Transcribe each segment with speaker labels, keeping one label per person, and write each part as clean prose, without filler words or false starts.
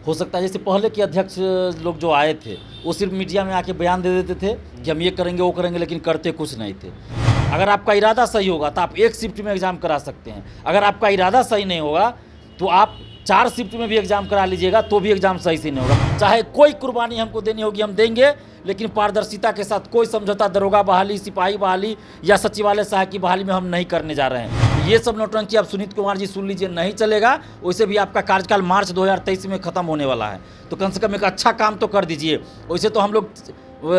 Speaker 1: हो सकता है जैसे पहले के अध्यक्ष लोग जो आए थे वो सिर्फ मीडिया में आके बयान दे देते थे कि हम ये करेंगे वो करेंगे, लेकिन करते कुछ नहीं थे। अगर आपका इरादा सही होगा तो आप एक शिफ्ट में एग्ज़ाम करा सकते हैं। अगर आपका इरादा सही नहीं होगा तो आप 4 शिफ्ट में भी एग्ज़ाम करा लीजिएगा तो भी एग्ज़ाम सही से नहीं होगा। चाहे कोई कुर्बानी हमको देनी होगी हम देंगे, लेकिन पारदर्शिता के साथ कोई समझौता दरोगा बहाली, सिपाही बहाली या सचिवालय सहायक की बहाली में हम नहीं करने जा रहे हैं। ये सब नौटंकी आप सुनीत कुमार जी सुन लीजिए, नहीं चलेगा। वैसे भी आपका कार्यकाल मार्च 2023 में ख़त्म होने वाला है, तो कम से कम एक अच्छा काम तो कर दीजिए। वैसे तो हम लोग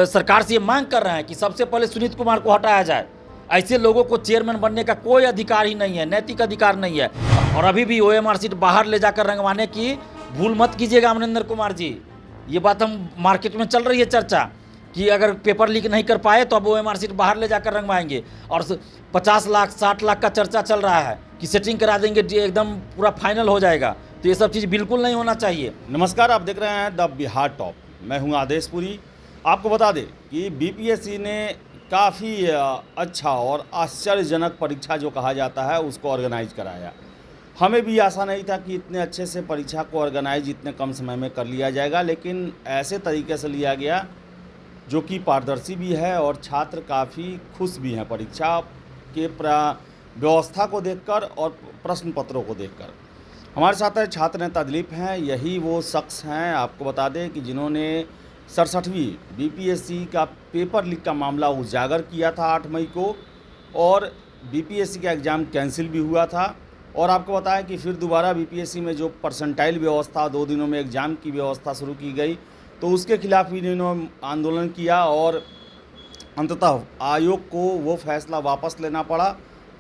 Speaker 1: सरकार से ये मांग कर रहे हैं कि सबसे पहले सुनीत कुमार को हटाया जाए। ऐसे लोगों को चेयरमैन बनने का कोई अधिकार ही नहीं है, नैतिक अधिकार नहीं है। और अभी भी OMR सीट बाहर ले जाकर रंगवाने की भूल मत कीजिएगा अमरिंदर कुमार जी। ये बात हम मार्केट में चल रही है चर्चा कि अगर पेपर लीक नहीं कर पाए तो अब OMR सीट बाहर ले जाकर रंगवाएंगे। और 50 लाख 60 लाख का चर्चा चल रहा है कि सेटिंग करा देंगे, एकदम पूरा फाइनल हो जाएगा। तो ये सब चीज़ बिल्कुल नहीं होना चाहिए।
Speaker 2: नमस्कार, आप देख रहे हैं द बिहार टॉप। मैं हूं आदेशपुरी। आपको बता दें कि BPSC ने काफ़ी अच्छा और आश्चर्यजनक परीक्षा जो कहा जाता है उसको ऑर्गेनाइज कराया। हमें भी आशा नहीं था कि इतने अच्छे से परीक्षा को ऑर्गेनाइज इतने कम समय में कर लिया जाएगा, लेकिन ऐसे तरीके से लिया गया जो कि पारदर्शी भी है और छात्र काफ़ी खुश भी हैं परीक्षा के व्यवस्था को देखकर और प्रश्न पत्रों को देखकर। हमारे साथ है छात्र नेता दिलीप हैं। यही वो शख्स हैं, आपको बता दें, कि जिन्होंने 67वीं BPSC का पेपर लीक का मामला उजागर किया था 8 मई को, और BPSC का एग्ज़ाम कैंसिल भी हुआ था। और आपको बताया कि फिर दोबारा BPSC में जो परसेंटाइल व्यवस्था 2 दिनों में एग्ज़ाम की व्यवस्था शुरू की गई, तो उसके खिलाफ भी इन्होंने आंदोलन किया और अंततः आयोग को वो फैसला वापस लेना पड़ा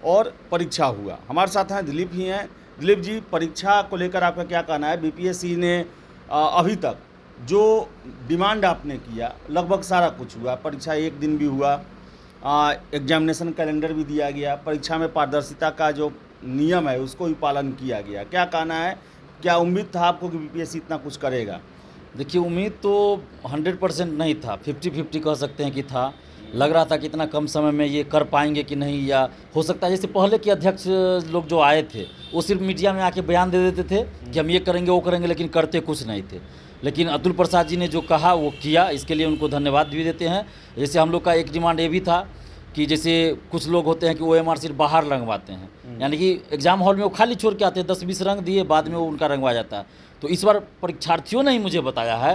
Speaker 2: और परीक्षा हुआ। हमारे साथ हैं दिलीप ही हैं। दिलीप जी, परीक्षा को लेकर आपका क्या कहना है? BPSC ने अभी तक जो डिमांड आपने किया लगभग सारा कुछ हुआ। परीक्षा एक दिन भी हुआ, एग्जामिनेशन कैलेंडर भी दिया गया, परीक्षा में पारदर्शिता का जो नियम है उसको भी पालन किया गया। क्या कहना है, क्या उम्मीद था आपको कि BPSC इतना कुछ करेगा?
Speaker 1: देखिए, उम्मीद तो 100% नहीं था, 50-50 कह सकते हैं कि था। लग रहा था कि इतना कम समय में ये कर पाएंगे कि नहीं, या हो सकता है जैसे पहले के अध्यक्ष लोग जो आए थे वो सिर्फ मीडिया में आके बयान दे देते थे कि हम ये करेंगे वो करेंगे, लेकिन करते कुछ नहीं थे। लेकिन अतुल प्रसाद जी ने जो कहा वो किया, इसके लिए उनको धन्यवाद भी देते हैं। जैसे हम लोग का एक डिमांड ये भी था कि जैसे कुछ लोग होते हैं कि OMR सीट बाहर रंगवाते हैं, यानी कि एग्ज़ाम हॉल में वो खाली छोड़ के आते हैं, 10-20 रंग दिए, बाद में वो उनका रंगवा जाता है। तो इस बार परीक्षार्थियों ने ही मुझे बताया है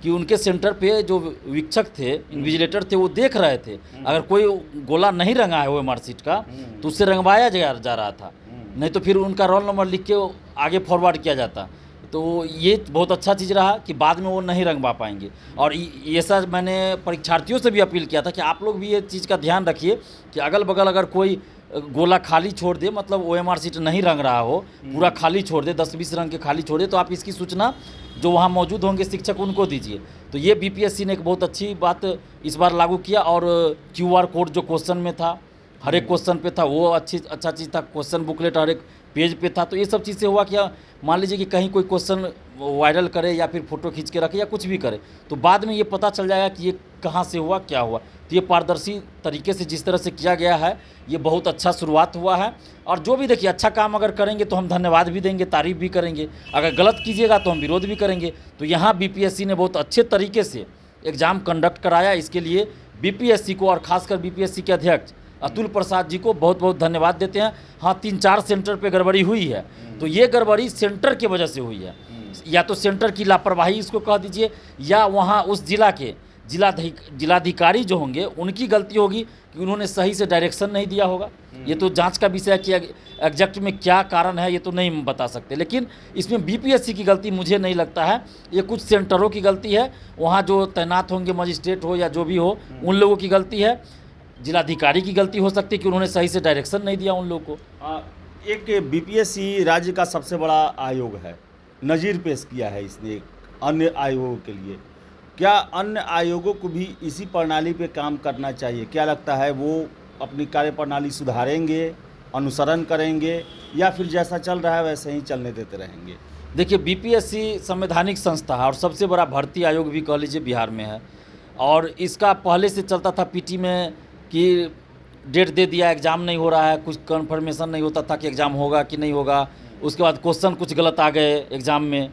Speaker 1: कि उनके सेंटर पे जो वीक्षक थे, इन्विजिलेटर थे, वो देख रहे थे अगर कोई गोला नहीं रंगा है OMR सीट का तो उससे रंगवाया जा रहा था, नहीं तो फिर उनका रोल नंबर लिख के आगे फॉरवर्ड किया जाता। तो ये बहुत अच्छा चीज़ रहा कि बाद में वो नहीं रंगवा पाएंगे। और ये सब मैंने परीक्षार्थियों से भी अपील किया था कि आप लोग भी ये चीज़ का ध्यान रखिए कि अगल बगल अगर कोई गोला खाली छोड़ दे, मतलब OMR सीट नहीं रंग रहा हो, पूरा खाली छोड़ दे, 10-20 रंग के खाली छोड़ दे, तो आप इसकी सूचना जो वहाँ मौजूद होंगे शिक्षक उनको दीजिए। तो ये BPSC ने एक बहुत अच्छी बात इस बार लागू किया। और QR कोड जो क्वेश्चन में था, हर एक क्वेश्चन पे था, वो अच्छा चीज़ था। क्वेश्चन बुकलेट हर एक पेज पे था। तो ये सब चीज़ से हुआ क्या, मान लीजिए कि कहीं कोई क्वेश्चन वायरल करे या फिर फ़ोटो खींच के रखे या कुछ भी करे, तो बाद में ये पता चल जाएगा कि ये कहाँ से हुआ, क्या हुआ। तो ये पारदर्शी तरीके से जिस तरह से किया गया है, ये बहुत अच्छा शुरुआत हुआ है। और जो भी देखिए अच्छा काम अगर करेंगे तो हम धन्यवाद भी देंगे, तारीफ़ भी करेंगे, अगर गलत कीजिएगा तो हम विरोध भी करेंगे। तो यहाँ BPSC ने बहुत अच्छे तरीके से एग्ज़ाम कंडक्ट कराया। इसके लिए BPSC को और ख़ासकर BPSC के अध्यक्ष अतुल प्रसाद जी को बहुत बहुत धन्यवाद देते हैं। हाँ, 3-4 सेंटर पे गड़बड़ी हुई है, तो ये गड़बड़ी सेंटर की वजह से हुई है। या तो सेंटर की लापरवाही इसको कह दीजिए, या वहाँ उस जिला के जिलाधिकारी जो होंगे उनकी गलती होगी कि उन्होंने सही से डायरेक्शन नहीं दिया होगा। ये तो जांच का विषय है कि एग्जैक्ट में क्या कारण है, ये तो नहीं बता सकते। लेकिन इसमें BPSC की गलती मुझे नहीं लगता है, ये कुछ सेंटरों की गलती है। वहाँ जो तैनात होंगे मजिस्ट्रेट हो या जो भी हो, उन लोगों की गलती है। जिलाधिकारी की गलती हो सकती है कि उन्होंने सही से डायरेक्शन नहीं दिया उन लोगों को।
Speaker 2: एक BPSC राज्य का सबसे बड़ा आयोग है, नज़ीर पेश किया है इसने एक अन्य आयोगों के लिए। क्या अन्य आयोगों को भी इसी प्रणाली पे काम करना चाहिए? क्या लगता है, वो अपनी कार्यप्रणाली सुधारेंगे, अनुसरण करेंगे, या फिर जैसा चल रहा है वैसे ही चलने देते रहेंगे?
Speaker 1: देखिए, BPSC संवैधानिक संस्था है और सबसे बड़ा भर्ती आयोग भी कह लीजिए बिहार में है। और इसका पहले से चलता था PT में कि डेट दे दिया, एग्ज़ाम नहीं हो रहा है, कुछ कन्फर्मेशन नहीं होता था कि एग्ज़ाम होगा कि नहीं होगा। उसके बाद क्वेश्चन कुछ गलत आ गए एग्ज़ाम में,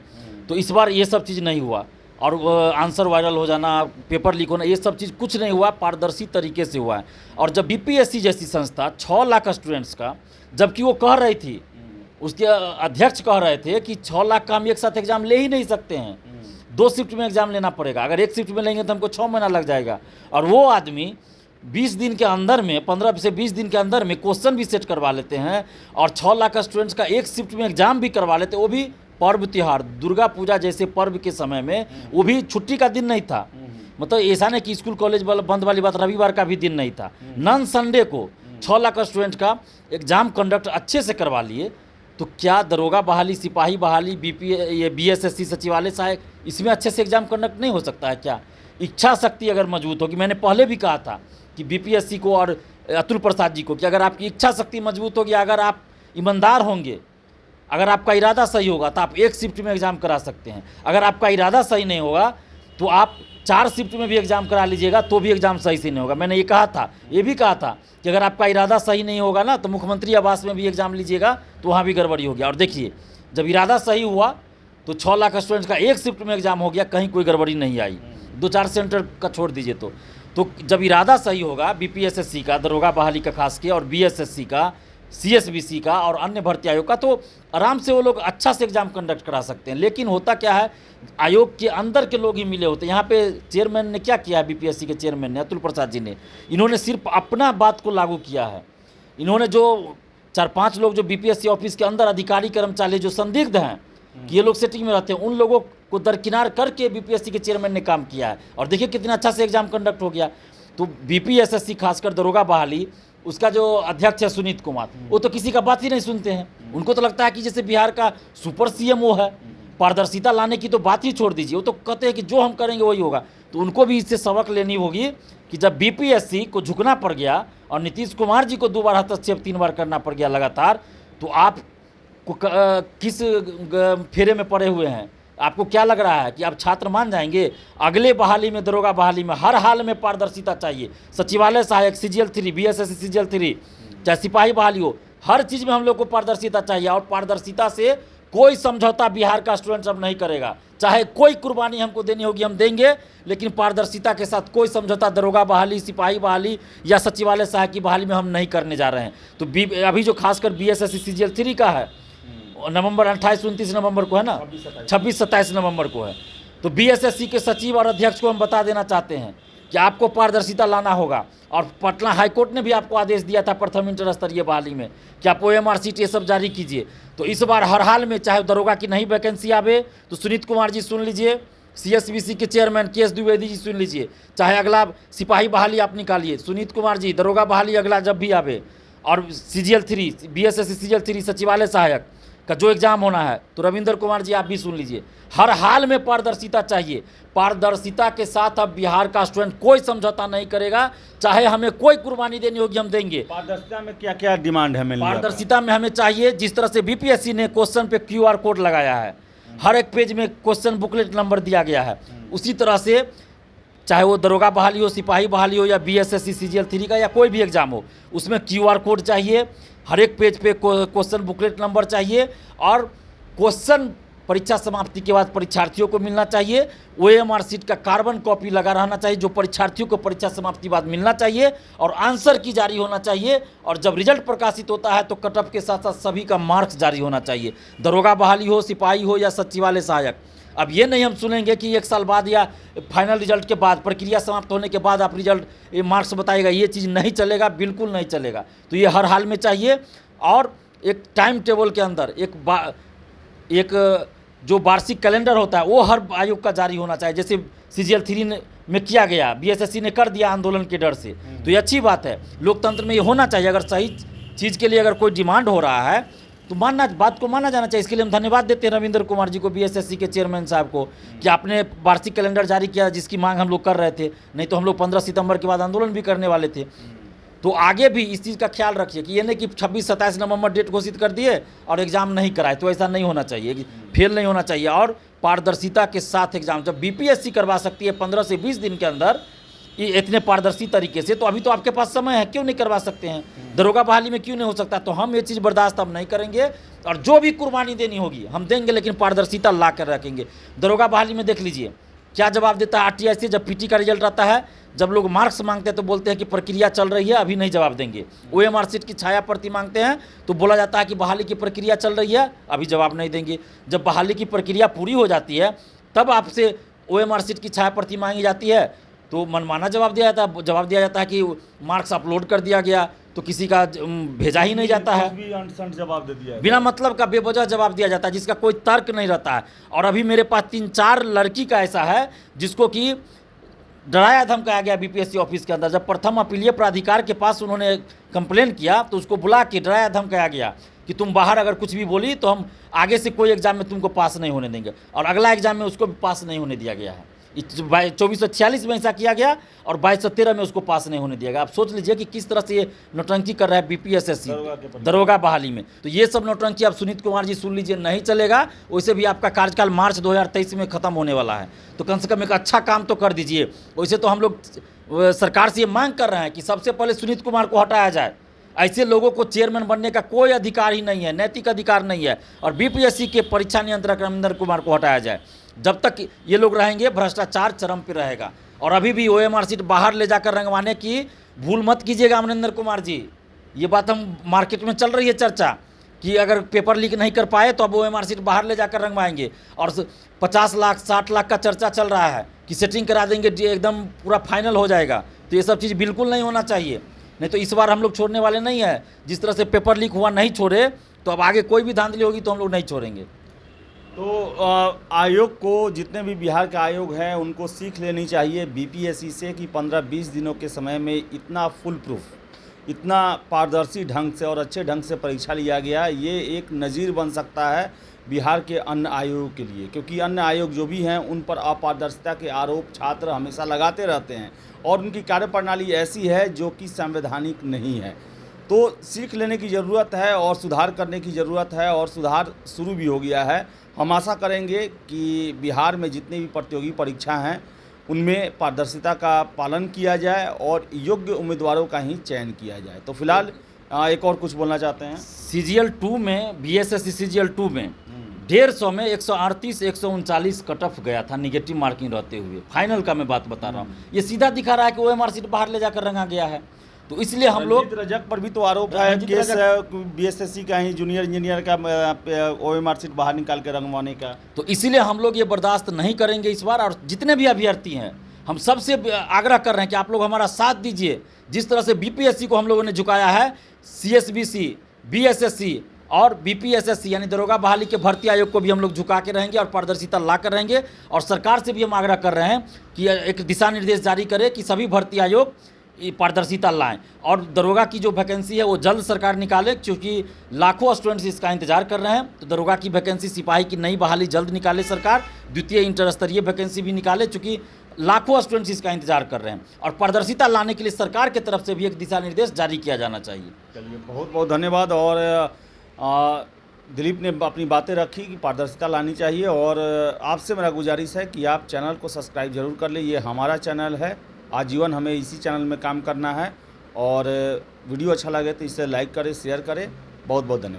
Speaker 1: तो इस बार ये सब चीज़ नहीं हुआ, और आंसर वायरल हो जाना, पेपर लीक होना, ये सब चीज़ कुछ नहीं हुआ, पारदर्शी तरीके से हुआ है। और जब बीपीएससी जैसी संस्था 6 लाख स्टूडेंट्स का, जबकि वो कह रही थी, उसके अध्यक्ष कह रहे थे कि 6 लाख का हम एक साथ एग्जाम ले ही नहीं सकते हैं, 2 शिफ्ट में एग्जाम लेना पड़ेगा, अगर एक शिफ्ट में लेंगे तो हमको 6 महीना लग जाएगा। और वो आदमी 20 दिन के अंदर में, 15 से 20 दिन के अंदर में क्वेश्चन भी सेट करवा लेते हैं, और 6 लाख स्टूडेंट्स का एक शिफ्ट में एग्जाम भी करवा लेते हैं, वो भी पर्व त्यौहार, दुर्गा पूजा जैसे पर्व के समय में, वो भी छुट्टी का दिन नहीं था। मतलब ऐसा नहीं कि स्कूल कॉलेज बंद वाली बात, रविवार का भी दिन नहीं था, नॉन संडे को 6 लाख स्टूडेंट का एग्जाम कंडक्ट अच्छे से करवा लिए। तो क्या दरोगा बहाली, सिपाही बहाली, ये बीएसएससी सचिवालय सहायक, इसमें अच्छे से एग्जाम कंडक्ट नहीं हो सकता है क्या? इच्छा शक्ति अगर मजबूत होगी, मैंने पहले भी कहा था कि बीपीएससी को और अतुल प्रसाद जी को कि अगर आपकी इच्छा शक्ति मजबूत होगी, अगर आप ईमानदार होंगे, अगर आपका इरादा सही होगा तो आप एक शिफ्ट में एग्ज़ाम करा सकते हैं। अगर आपका इरादा सही नहीं होगा तो आप 4 शिफ्ट में भी एग्ज़ाम करा लीजिएगा तो भी एग्ज़ाम सही से नहीं होगा। मैंने ये कहा था, ये भी कहा था कि अगर आपका इरादा सही नहीं होगा ना तो मुख्यमंत्री आवास में भी एग्ज़ाम लीजिएगा तो वहाँ भी गड़बड़ी हो गया। और देखिए, जब इरादा सही हुआ तो 6 लाख स्टूडेंट्स का एक शिफ्ट में एग्ज़ाम हो गया, कहीं कोई गड़बड़ी नहीं आई। 2-4 सेंटर का छोड़ दीजिए। तो जब इरादा सही होगा बीपीएसएससी का, दरोगा बहाली का खास के, और बीएसएससी का, सीएसबीसी का और अन्य भर्ती आयोग का, तो आराम से वो लोग अच्छा से एग्जाम कंडक्ट करा सकते हैं। लेकिन होता क्या है, आयोग के अंदर के लोग ही मिले होते हैं। यहाँ पे चेयरमैन ने क्या किया है, बीपीएससी के चेयरमैन ने, अतुल प्रसाद जी ने, इन्होंने सिर्फ अपना बात को लागू किया है। इन्होंने जो 4-5 लोग जो बीपीएससी ऑफिस के अंदर अधिकारी कर्मचारी जो संदिग्ध हैं कि ये लोग सेटिंग में रहते हैं, उन लोगों को दरकिनार करके बीपीएससी के चेयरमैन ने काम किया है। और देखिए कितना अच्छा से एग्जाम कंडक्ट हो गया। तो बीपीएसएससी खासकर दरोगा बहाली, उसका जो अध्यक्ष है सुनीत कुमार, वो तो किसी का बात ही नहीं सुनते हैं। उनको तो लगता है कि जैसे बिहार का सुपर सीएम वो है, पारदर्शिता लाने की तो बात ही छोड़ दीजिए, वो तो कहते हैं कि जो हम करेंगे वही होगा। तो उनको भी इससे सबक लेनी होगी कि जब बीपीएससी को झुकना पड़ गया और नीतीश कुमार जी को 2 बार हस्तक्षेप 3 बार करना पड़ गया लगातार, तो आप किस फेरे में पड़े हुए हैं? आपको क्या लग रहा है कि आप छात्र मान जाएंगे? अगले बहाली में, दरोगा बहाली में हर हाल में पारदर्शिता चाहिए। सचिवालय सहायक, सीजीएल 3, बीएसएससी सीजीएल 3, चाहे सिपाही बहाली हो, हर चीज़ में हम लोग को पारदर्शिता चाहिए। और पारदर्शिता से कोई समझौता बिहार का स्टूडेंट अब नहीं करेगा। चाहे कोई कुर्बानी हमको देनी होगी हम देंगे, लेकिन पारदर्शिता के साथ कोई समझौता दरोगा बहाली, सिपाही बहाली या सचिवालय सहायक की बहाली में हम नहीं करने जा रहे हैं। तो अभी जो खासकर बीएसएससी सीजीएल 3 का है, नवंबर 28-29 नवंबर को है ना, 26-27 नवंबर को है। तो बीएसएससी के सचिव और अध्यक्ष को हम बता देना चाहते हैं कि आपको पारदर्शिता लाना होगा। और पटना हाईकोर्ट ने भी आपको आदेश दिया था प्रथम इंटर स्तरीय बहाली में कि आप OMR सीट ये सब जारी कीजिए। तो इस बार हर हाल में चाहे दरोगा की नई वैकेंसी आवे तो सुनीत कुमार जी सुन लीजिए, सीएसबीसी के चेयरमैन केएस द्विवेदी जी सुन लीजिए, चाहे अगला सिपाही बहाली आप निकालिए, सुनीत कुमार जी, दरोगा बहाली अगला जब भी आवे, और सीजीएल 3, बीएसएससी सीजीएल 3 सचिवालय सहायक का जो एग्जाम होना है, तो रविंद्र कुमार जी आप भी सुन लीजिए। हर हाल में पारदर्शिता चाहिए। पारदर्शिता के साथ अब बिहार का स्टूडेंट कोई समझौता नहीं करेगा, चाहे हमें कोई कुर्बानी देनी होगी हम देंगे।
Speaker 2: पारदर्शिता में क्या क्या डिमांड है?
Speaker 1: पारदर्शिता में हमें चाहिए, जिस तरह से बीपीएससी ने क्वेश्चन पे QR कोड लगाया है, हर एक पेज में क्वेश्चन बुकलेट नंबर दिया गया है, उसी तरह से चाहे वो दरोगा बहाली हो, सिपाही बहाली हो, या बीएसएससी सीजीएल 3 का या कोई भी एग्जाम हो, उसमें QR कोड चाहिए, हर एक पेज पे क्वेश्चन बुकलेट नंबर चाहिए, और क्वेश्चन परीक्षा समाप्ति के बाद परीक्षार्थियों को मिलना चाहिए। OMR सीट का कार्बन कॉपी लगा रहना चाहिए जो परीक्षार्थियों को परीक्षा समाप्ति बाद मिलना चाहिए, और आंसर की जारी होना चाहिए। और जब रिजल्ट प्रकाशित होता है तो कटअप के साथ साथ सभी का मार्क्स जारी होना चाहिए, दरोगा बहाली हो, सिपाही हो या सचिवालय सहायक। अब ये नहीं हम सुनेंगे कि 1 साल बाद या फाइनल रिजल्ट के बाद, प्रक्रिया समाप्त होने के बाद आप रिजल्ट मार्क्स बताएगा, ये चीज़ नहीं चलेगा, बिल्कुल नहीं चलेगा। तो ये हर हाल में चाहिए। और एक टाइम टेबल के अंदर एक जो वार्षिक कैलेंडर होता है वो हर आयोग का जारी होना चाहिए, जैसे सीजीएल 3 में किया गया, बीएसएससी ने कर दिया आंदोलन के डर से। तो ये अच्छी बात है, लोकतंत्र में ये होना चाहिए। अगर सही चीज़ के लिए अगर कोई डिमांड हो रहा है तो बात को माना जाना चाहिए। इसके लिए हम धन्यवाद देते हैं रविंद्र कुमार जी को, बीएसएससी के चेयरमैन साहब को, कि आपने वार्षिक कैलेंडर जारी किया जिसकी मांग हम लोग कर रहे थे। नहीं तो हम लोग 15 सितंबर के बाद आंदोलन भी करने वाले थे। तो आगे भी इस चीज़ का ख्याल रखिए कि ये नहीं कि 26-27 नवंबर डेट घोषित कर दिए और एग्ज़ाम नहीं कराए, तो ऐसा नहीं होना चाहिए, फेल नहीं होना चाहिए। और पारदर्शिता के साथ एग्ज़ाम जब बीपीएससी करवा सकती है 15 से 20 दिन के अंदर, इतने पारदर्शी तरीके से, तो अभी तो आपके पास समय है, क्यों नहीं करवा सकते हैं? दरोगा बहाली में क्यों नहीं हो सकता? तो हम ये चीज़ बर्दाश्त हम नहीं करेंगे, और जो भी कुर्बानी देनी होगी हम देंगे, लेकिन पारदर्शिता ला कर रखेंगे। दरोगा बहाली में देख लीजिए क्या जवाब देता है आरटीआई से, जब पीटी का रिजल्ट आता है, जब लोग मार्क्स मांगते हैं तो बोलते हैं कि प्रक्रिया चल रही है, अभी नहीं जवाब देंगे। ओएमआर सीट की छाया प्रति मांगते हैं तो बोला जाता है कि बहाली की प्रक्रिया चल रही है, अभी जवाब नहीं देंगे। जब बहाली की प्रक्रिया पूरी हो जाती है तब आपसे ओएमआर सीट की छाया प्रति मांगी जाती है, तो मनमाना जवाब दिया जाता है कि मार्क्स अपलोड कर दिया गया, तो किसी का भेजा ही नहीं जाता है,
Speaker 2: भी अनसंट जवाब दे दिया है,
Speaker 1: बिना मतलब का बेवजह जवाब दिया जाता है जिसका कोई तर्क नहीं रहता है। और अभी मेरे पास 3-4 लड़की का ऐसा है जिसको कि डराया धमकाया गया बीपीएससी ऑफिस के अंदर। जब प्रथम अपीलीय प्राधिकार के पास उन्होंने कंप्लेन किया तो उसको बुला के डराया धमकाया गया कि तुम बाहर अगर कुछ भी बोली तो हम आगे से कोई एग्जाम में तुमको पास नहीं होने देंगे, और अगला एग्जाम में उसको भी पास नहीं होने दिया गया है। 2446 में ऐसा किया गया और 2213 में उसको पास नहीं होने दिया गया। आप सोच लीजिए कि किस तरह से ये नौटंकी कर रहा है बीपीएसएससी दरोगा बहाली में। तो ये सब नौटंकी आप सुनीत कुमार जी सुन लीजिए, नहीं चलेगा। वैसे भी आपका कार्यकाल मार्च 2023 में ख़त्म होने वाला है, तो कम से कम एक अच्छा काम तो कर दीजिए। वैसे तो हम लोग सरकार से ये मांग कर रहे हैं कि सबसे पहले सुनीत कुमार को हटाया जाए। ऐसे लोगों को चेयरमैन बनने का कोई अधिकार ही नहीं है, नैतिक अधिकार नहीं है। और बीपीएससी के परीक्षा नियंत्रक अमरिंदर कुमार को हटाया जाए। जब तक ये लोग रहेंगे भ्रष्टाचार चरम पर रहेगा। और अभी भी ओएमआर सीट बाहर ले जाकर रंगवाने की भूल मत कीजिएगा अमरिंदर कुमार जी। ये बात हम मार्केट में चल रही है चर्चा कि अगर पेपर लीक नहीं कर पाए तो अब ओएमआर सीट बाहर ले जाकर रंगवाएंगे। और 50 लाख 60 लाख का चर्चा चल रहा है कि सेटिंग करा देंगे, एकदम पूरा फाइनल हो जाएगा। तो ये सब चीज़ बिल्कुल नहीं होना चाहिए, नहीं तो इस बार हम लोग छोड़ने वाले नहीं है। जिस तरह से पेपर लीक हुआ नहीं छोड़े, तो अब आगे कोई भी धांधली होगी तो हम लोग नहीं छोड़ेंगे।
Speaker 2: तो आयोग को, जितने भी बिहार के आयोग हैं, उनको सीख लेनी चाहिए बीपीएससी से कि 15-20 दिनों के समय में इतना फुल प्रूफ, इतना पारदर्शी ढंग से और अच्छे ढंग से परीक्षा लिया गया। ये एक नज़ीर बन सकता है बिहार के अन्य आयोगों के लिए, क्योंकि अन्य आयोग जो भी हैं उन पर अपारदर्शिता के आरोप छात्र हमेशा लगाते रहते हैं और उनकी कार्यप्रणाली ऐसी है जो कि संवैधानिक नहीं है। तो सीख लेने की ज़रूरत है और सुधार करने की ज़रूरत है, और सुधार शुरू भी हो गया है। हम आशा करेंगे कि बिहार में जितनी भी प्रतियोगी परीक्षा हैं उनमें पारदर्शिता का पालन किया जाए और योग्य उम्मीदवारों का ही चयन किया जाए। तो फिलहाल एक और कुछ बोलना चाहते हैं?
Speaker 1: CGL 2 में, बीएसएससी CGL 2 में 150 में 138 139 कट ऑफ गया था निगेटिव मार्किंग रहते हुए। फाइनल का मैं बात बता रहा हूँ। ये सीधा दिखा रहा है कि ओएमआर सीट बाहर ले जाकर रंगा गया है। तो इसलिए हम लोग,
Speaker 2: रजक पर भी तो आरोप है केस बीएसएससी का ही जूनियर इंजीनियर का ओएमआर सीट बाहर निकाल के रंगवाने का।
Speaker 1: तो इसीलिए हम लोग ये बर्दाश्त नहीं करेंगे इस बार। और जितने भी अभ्यर्थी हैं हम सबसे आग्रह कर रहे हैं कि आप लोग हमारा साथ दीजिए। जिस तरह से बीपीएससी को हम लोगों ने झुकाया है, सीएसबीसी, बीएसएससी और बीपीएसएससी यानी दरोगा बहाली के भर्ती आयोग को भी हम लोग झुका के रहेंगे और पारदर्शिता ला कर रहेंगे। और सरकार से भी हम आग्रह कर रहे हैं कि एक दिशा निर्देश जारी करे कि सभी भर्ती आयोग पारदर्शिता लाएं और दरोगा की जो वैकेंसी है वो जल्द सरकार निकाले, क्योंकि लाखों स्टूडेंट्स इसका इंतजार कर रहे हैं। तो दरोगा की वैकेंसी, सिपाही की नई बहाली जल्द निकाले सरकार। द्वितीय इंटर स्तरीय वैकेंसी भी निकाले, चूँकि लाखों स्टूडेंट्स इसका इंतजार कर रहे हैं। और पारदर्शिता लाने के लिए सरकार की तरफ से भी एक दिशा निर्देश जारी किया जाना चाहिए।
Speaker 2: चलिए, बहुत बहुत धन्यवाद। और दिलीप ने अपनी बातें रखी कि पारदर्शिता लानी चाहिए। और आपसे मेरा गुजारिश है कि आप चैनल को सब्सक्राइब जरूर कर लें। ये हमारा चैनल है, आजीवन हमें इसी चैनल में काम करना है। और वीडियो अच्छा लगे तो इसे लाइक करें, शेयर करें। बहुत बहुत धन्यवाद।